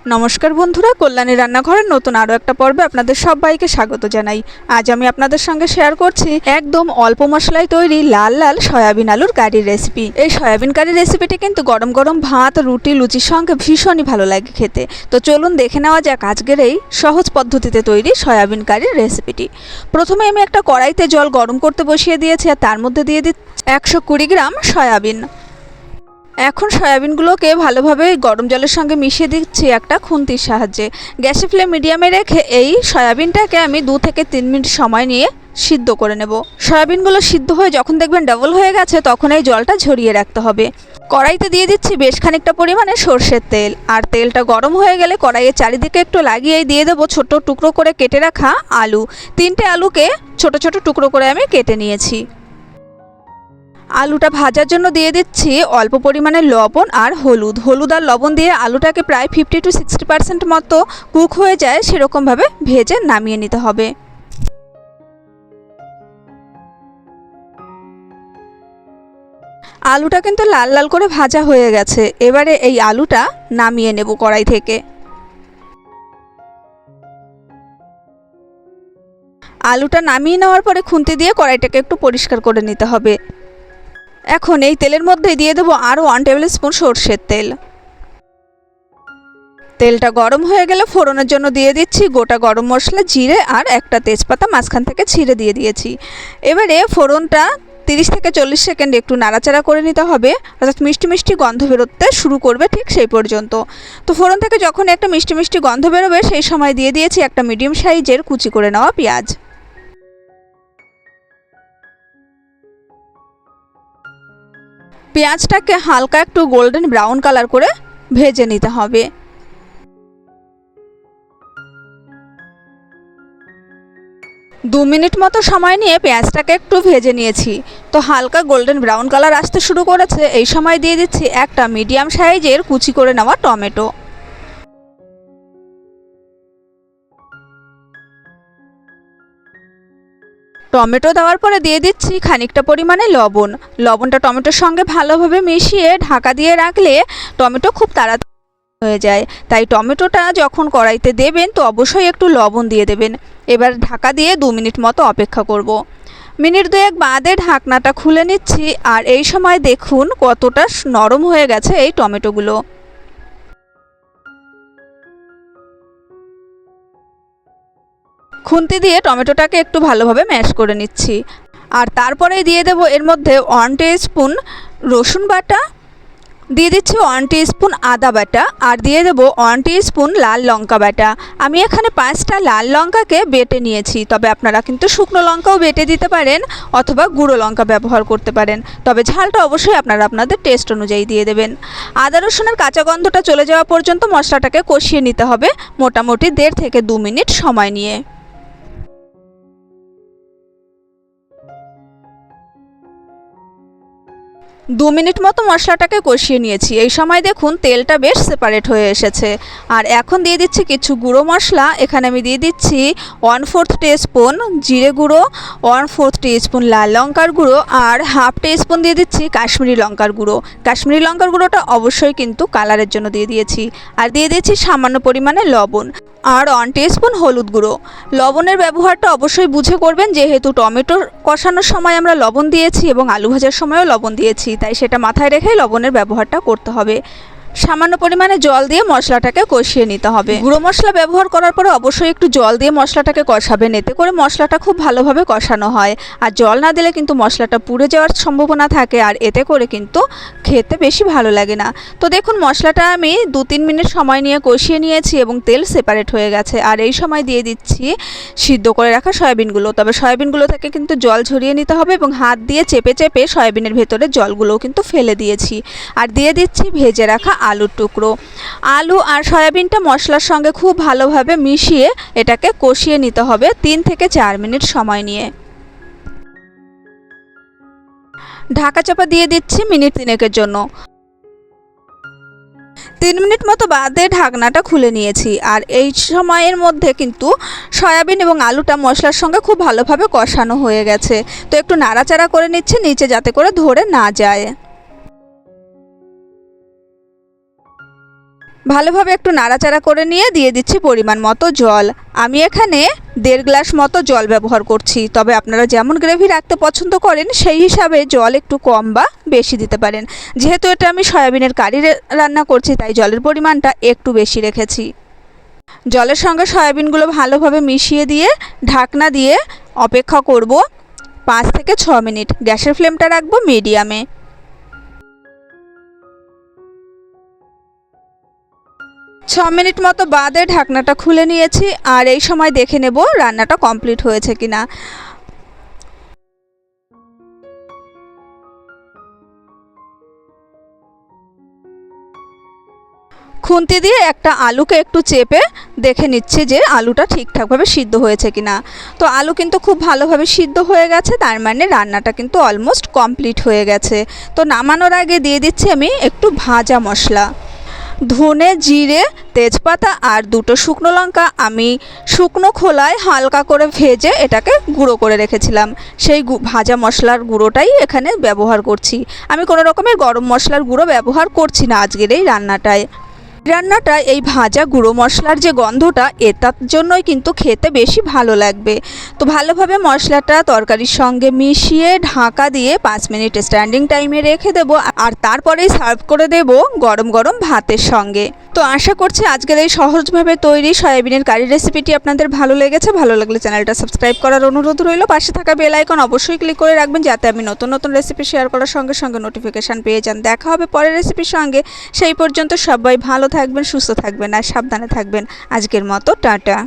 নমস্কার বন্ধুরা, কল্যাণী রান্নাঘরের নতুন আরও একটা পর্বে আপনাদের সবাইকে স্বাগত জানাই। আজ আমি আপনাদের সঙ্গে শেয়ার করছি একদম অল্প মশলায় তৈরি লাল লাল সয়াবিন আলুর কারি রেসিপি। এই সয়াবিন কারি রেসিপিটি কিন্তু গরম গরম ভাত, রুটি, লুচির সঙ্গে ভীষণই ভালো লাগে খেতে। তো চলুন দেখে নেওয়া যাক আজকের এই সহজ পদ্ধতিতে তৈরি সয়াবিন কারির রেসিপিটি। প্রথমে আমি একটা কড়াইতে জল গরম করতে বসিয়ে দিয়েছি আর তার মধ্যে দিয়ে দিচ্ছি 120 গ্রাম সয়াবিন। এখন সয়াবিনগুলোকে ভালোভাবে গরম জলের সঙ্গে মিশিয়ে দিচ্ছি একটা খুন্তির সাহায্যে। গ্যাসের ফ্লেম মিডিয়ামে রেখে এই সয়াবিনটাকে আমি 2 থেকে 3 মিনিট সময় নিয়ে সিদ্ধ করে নেব। সয়াবিনগুলো সিদ্ধ হয়ে যখন দেখবেন ডাবল হয়ে গেছে তখন এই জলটা ঝরিয়ে রাখতে হবে। কড়াইতে দিয়ে দিচ্ছি বেশ খানিকটা পরিমাণে সর্ষের তেল, আর তেলটা গরম হয়ে গেলে কড়াইয়ের চারিদিকে একটু লাগিয়ে দিয়ে দেবো ছোট টুকরো করে কেটে রাখা আলু। 3টে আলুকে ছোট ছোট টুকরো করে আমি কেটে নিয়েছি। আলুটা ভাজার জন্য দিয়ে দিচ্ছি অল্প পরিমাণে লবণ আর হলুদ আর লবণ দিয়ে আলুটাকে প্রায় 50 to 60% মতো কুক হয়ে যায় সেরকমভাবে ভেজে নামিয়ে নিতে হবে। আলুটা কিন্তু লাল লাল করে ভাজা হয়ে গেছে। এবারে এই আলুটা নামিয়ে নেব কড়াই থেকে। আলুটা নামিয়ে নেওয়ার পরে খুন্তি দিয়ে কড়াইটাকে একটু পরিষ্কার করে নিতে হবে। এখন এই তেলের মধ্যে দিয়ে দেবো আরও 1 টেবিল স্পুন সর্ষের তেল। তেলটা গরম হয়ে গেলে ফোড়নের জন্য দিয়ে দিচ্ছি গোটা গরম মশলা, জিরে আর একটা তেজপাতা মাঝখান থেকে ছিঁড়ে দিয়ে দিয়েছি। এবারে ফোড়নটা 30 থেকে 40 সেকেন্ড একটু নাড়াচাড়া করে নিতে হবে, অর্থাৎ মিষ্টি মিষ্টি গন্ধ বেরোতে শুরু করবে ঠিক সেই পর্যন্ত। তো ফোড়ন থেকে যখন একটা মিষ্টি মিষ্টি গন্ধ বেরোবে সেই সময় দিয়ে দিয়েছি একটা মিডিয়াম সাইজের কুচি করে নেওয়া পেঁয়াজ। পেঁয়াজটাকে হালকা একটু গোল্ডেন ব্রাউন কালার করে ভেজে নিতে হবে। 2 মিনিট মতো সময় নিয়ে পেঁয়াজটাকে একটু ভেজে নিয়েছি। তো হালকা গোল্ডেন ব্রাউন কালার আসতে শুরু করেছে, এই সময় দিয়ে দিচ্ছি একটা মিডিয়াম সাইজের কুচি করে নেওয়া টমেটো। টমেটো দেওয়ার পরে দিয়ে দিচ্ছি খানিকটা পরিমাণে লবণ। লবণটা টমেটোর সঙ্গে ভালোভাবে মিশিয়ে ঢাকা দিয়ে রাখলে টমেটো খুব তাড়াতাড়ি হয়ে যায়, তাই টমেটোটা যখন কড়াইতে দেবেন তো অবশ্যই একটু লবণ দিয়ে দেবেন। এবার ঢাকা দিয়ে 2 মিনিট মতো অপেক্ষা করব। মিনিট 2 বাদে ঢাকনাটা খুলে নিচ্ছি, আর এই সময় দেখুন কতটা নরম হয়ে গেছে এই টমেটোগুলো। খুন্তি দিয়ে টমেটোটাকে একটু ভালোভাবে ম্যাশ করে নিচ্ছি, আর তারপরেই দিয়ে দেবো এর মধ্যে 1 টিস্পুন রসুন বাটা, দিয়ে দিচ্ছি 1 টিস্পুন আদা বাটা, আর দিয়ে দেবো 1 টিস্পুন লাল লঙ্কা বাটা। আমি এখানে 5টা লাল লঙ্কাকে বেটে নিয়েছি, তবে আপনারা কিন্তু শুকনো লঙ্কাও বেটে দিতে পারেন অথবা গুঁড়ো লঙ্কা ব্যবহার করতে পারেন, তবে ঝালটা অবশ্যই আপনারা আপনাদের টেস্ট অনুযায়ী দিয়ে দেবেন। আদা রসুনের কাঁচা গন্ধটা চলে যাওয়া পর্যন্ত মশলাটাকে কষিয়ে নিতে হবে মোটামুটি 1.5 থেকে 2 মিনিট সময় নিয়ে। 2 মিনিট মতো মশলাটাকে কষিয়ে নিয়েছি। এই সময় দেখুন তেলটা বেশ সেপারেট হয়ে এসেছে। আর এখন দিয়ে দিচ্ছি কিছু গুঁড়ো মশলা। এখানে আমি দিয়ে দিচ্ছি 1/4 টিস্পুন জিরে গুঁড়ো, 1/4 টিস্পুন লাল লঙ্কার গুঁড়ো, আর 1/2 টিস্পুন দিয়ে দিচ্ছি কাশ্মীরি লঙ্কার গুঁড়ো। কাশ্মীরি লঙ্কার গুঁড়োটা অবশ্যই কিন্তু কালারের জন্য দিয়ে দিয়েছি। আর দিয়ে দিচ্ছি সামান্য পরিমাণে লবণ আর 1 টিস্পুন হলুদ গুঁড়ো। লবণের ব্যবহারটা অবশ্যই বুঝে করবেন, যেহেতু টমেটোর কষানোর সময় আমরা লবণ দিয়েছি এবং আলু ভাজার সময়ও লবণ দিয়েছি, তাই সেটা মাথায় রেখেই লবণের ব্যবহারটা করতে হবে। সামান্য পরিমাণে জল দিয়ে মশলাটাকে কষিয়ে নিতে হবে। গুঁড়ো মশলা ব্যবহার করার পরে অবশ্যই একটু জল দিয়ে মশলাটাকে কষাবেন, এতে করে মশলাটা খুব ভালোভাবে কষানো হয়। আর জল না দিলে কিন্তু মশলাটা পুড়ে যাওয়ার সম্ভাবনা থাকে, আর এতে করে কিন্তু খেতে বেশি ভালো লাগে না। তো দেখুন মশলাটা আমি 2-3 মিনিট সময় নিয়ে কষিয়ে নিয়েছি এবং তেল সেপারেট হয়ে গেছে। আর এই সময় দিয়ে দিচ্ছি সিদ্ধ করে রাখা সয়াবিনগুলো, তবে সয়াবিনগুলো থেকে কিন্তু জল ঝরিয়ে নিতে হবে এবং হাত দিয়ে চেপে চেপে সয়াবিনের ভেতরে জলগুলোও কিন্তু ফেলে দিয়েছি। আর দিয়ে দিচ্ছি ভেজে রাখা আলুর টুকরো। আলু আর সয়াবিনটা মশলার সঙ্গে খুব ভালোভাবে মিশিয়ে এটাকে কষিয়ে নিতে হবে 3 থেকে 4 মিনিট সময় নিয়ে। ঢাকা চাপা দিয়ে দিচ্ছি মিনিট 3 জন্য। 3 মিনিট মতো বাদে ঢাকনাটা খুলে নিয়েছি, আর এই সময়ের মধ্যে কিন্তু সয়াবিন এবং আলুটা মশলার সঙ্গে খুব ভালোভাবে কষানো হয়ে গেছে। তো একটু নাড়াচাড়া করে নিচ্ছি নিচে যাতে করে ধরে না যায়। ভালোভাবে একটু নাড়াচাড়া করে নিয়ে দিয়ে দিচ্ছি পরিমাণ মতো জল। আমি এখানে 1.5 গ্লাস মতো জল ব্যবহার করছি, তবে আপনারা যেমন গ্রেভি রাখতে পছন্দ করেন সেই হিসাবে জল একটু কম বা বেশি দিতে পারেন। যেহেতু এটা আমি সয়াবিনের কারি রান্না করছি, তাই জলের পরিমাণটা একটু বেশি রেখেছি। জলের সঙ্গে সয়াবিনগুলো ভালোভাবে মিশিয়ে দিয়ে ঢাকনা দিয়ে অপেক্ষা করব 5 থেকে 6 মিনিট। গ্যাসের ফ্লেমটা রাখবো মিডিয়ামে। 6 মিনিট মতো বাদে ঢাকনাটা খুলে নিয়েছি, আর এই সময় দেখে নেব রান্নাটা কমপ্লিট হয়েছে কিনা। খুন্তি দিয়ে একটা আলুকে একটু চেপে দেখে নিচ্ছি যে আলুটা ঠিকঠাকভাবে সিদ্ধ হয়েছে কিনা। তো আলু কিন্তু খুব ভালোভাবে সিদ্ধ হয়ে গেছে, তার মানে রান্নাটা কিন্তু অলমোস্ট কমপ্লিট হয়ে গেছে। তো নামানোর আগে দিয়ে দিচ্ছি আমি একটু ভাজা মশলা। ধনে, জিরে, তেজপাতা আর 2টো শুকনো লঙ্কা আমি শুকনো খোলায় হালকা করে ভেজে এটাকে গুঁড়ো করে রেখেছিলাম। সেই ভাজা মশলার গুঁড়োটাই এখানে ব্যবহার করছি। আমি কোনো রকমের গরম মশলার গুঁড়ো ব্যবহার করছি না আজকের এই রান্নাটায়। এই ভাজা গুঁড়ো মশলার যে গন্ধটা, এটার জন্যই কিন্তু খেতে বেশি ভালো লাগবে। তো ভালোভাবে মশলাটা তরকারির সঙ্গে মিশিয়ে ঢাকা দিয়ে 5 মিনিট স্ট্যান্ডিং টাইমে রেখে দেবো, আর তারপরেই সার্ভ করে দেব গরম গরম ভাতের সঙ্গে। তো আশা করছি আজকের এই সহজভাবে তৈরি সয়াবিনের কারি রেসিপিটি আপনাদের ভালো লেগেছে। ভালো লাগলে চ্যানেলটা সাবস্ক্রাইব করার অনুরোধ রইল। পাশে থাকা বেল আইকন অবশ্যই ক্লিক করে রাখবেন, যাতে আমি নতুন নতুন রেসিপি শেয়ার করার সঙ্গে সঙ্গে নোটিফিকেশান পেয়ে যান। দেখা হবে পরের রেসিপির সঙ্গে। সেই পর্যন্ত সবাই ভালো থাকবেন, সুস্থ থাকবেন আর সাবধানে থাকবেন। আজকের মতো টাটা।